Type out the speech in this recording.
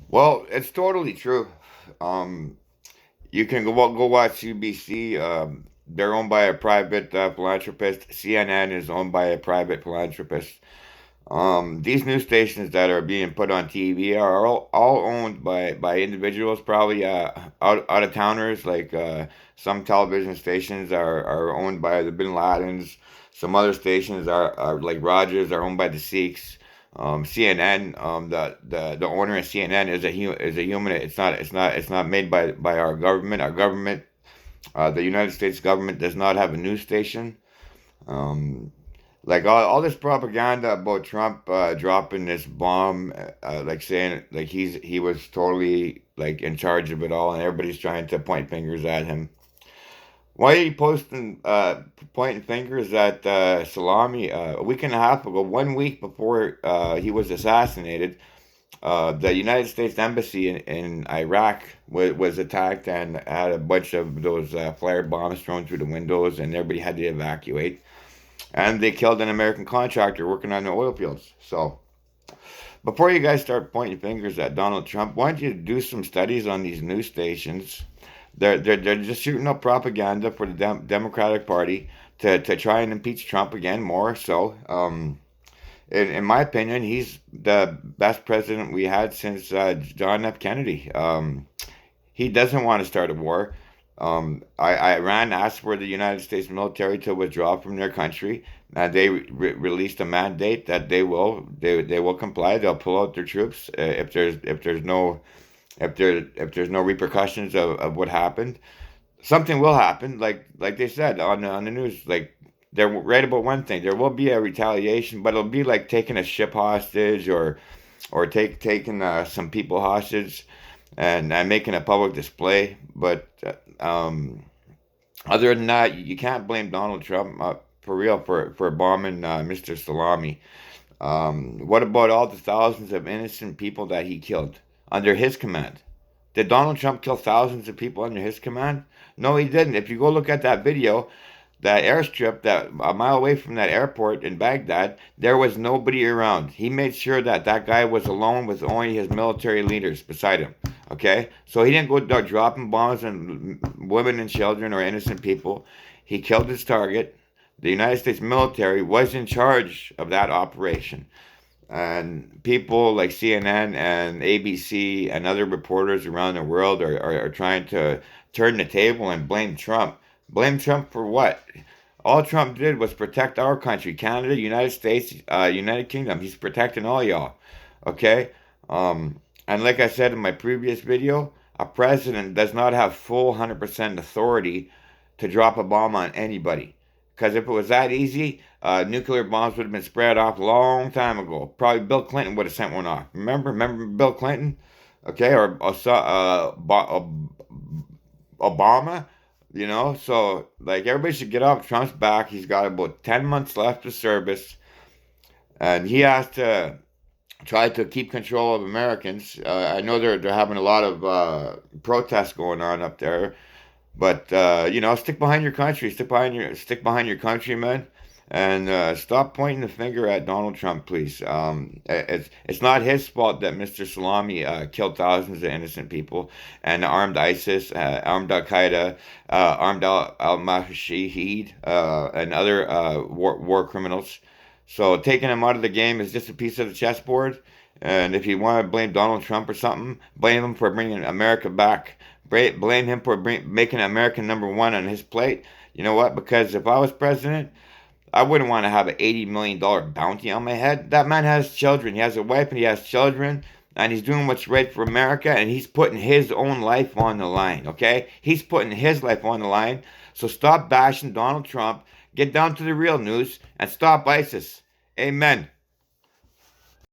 Well, it's totally true. Um, you can go watch CBC. They're owned by a private philanthropist. CNN is owned by a private philanthropist. These news stations that are being put on TV are all owned by individuals, probably out of towners. Like some television stations are owned by the Bin Ladens. Some other stations are like Rogers are owned by the Sikhs. CNN, the owner of CNN is a human. It's not made by our government. Our government, the United States government, does not have a news station. Um, like all this propaganda about Trump dropping this bomb, like saying like he was totally like in charge of it all, and everybody's trying to point fingers at him. Why are you posting pointing fingers at Salami a week and a half ago, 1 week before he was assassinated? The United States Embassy in Iraq was attacked and had a bunch of those flare bombs thrown through the windows, and everybody had to evacuate. And they killed an American contractor working on the oil fields. So before you guys start pointing fingers at Donald Trump, why don't you do some studies on these news stations? They're just shooting up propaganda for the Democratic Party to try and impeach Trump again more. So, in my opinion, he's the best president we had since John F. Kennedy. He doesn't want to start a war. Iran asked for the United States military to withdraw from their country. They released a mandate that they will comply. They'll pull out their troops if there's no repercussions of what happened. Something will happen, like they said on the news. Like they're right about one thing. There will be a retaliation, but it'll be like taking a ship hostage or taking some people hostage and making a public display. But other than that, you can't blame Donald Trump for real for bombing Mr. Salami. What about all the thousands of innocent people that he killed under his command? Did Donald Trump kill thousands of people under his command? No, he didn't. If you go look at that video, that airstrip that a mile away from that airport in Baghdad, there was nobody around. He made sure that that guy was alone with only his military leaders beside him. Okay, so he didn't go dropping bombs on women and children or innocent people. He killed his target. The United States military was in charge of that operation. And people like CNN and ABC and other reporters around the world are trying to turn the table and blame Trump. Blame Trump for what? All Trump did was protect our country, Canada, United States, United Kingdom. He's protecting all y'all. Okay? And like I said in my previous video, a president does not have full 100% authority to drop a bomb on anybody. Because if it was that easy, nuclear bombs would have been spread off a long time ago. Probably Bill Clinton would have sent one off. Remember Bill Clinton? Okay, or Obama. So like everybody should get off Trump's back. He's got about 10 months left of service, and he has to try to keep control of Americans. I know they're having a lot of protests going on up there, but stick behind your country, stick behind your countrymen, and stop pointing the finger at Donald Trump, please. It's not his fault that Mr. Salami killed thousands of innocent people and armed ISIS, armed Al Qaeda, armed Al Mashahid, and other war criminals. So taking him out of the game is just a piece of the chessboard. And if you want to blame Donald Trump or something, blame him for bringing America back. Blame him for making America number one on his plate. You know what? Because if I was president, I wouldn't want to have an $80 million bounty on my head. That man has children. He has a wife and he has children. And he's doing what's right for America. And he's putting his own life on the line. Okay? He's putting his life on the line. So stop bashing Donald Trump. Get down to the real news and stop ISIS. Amen.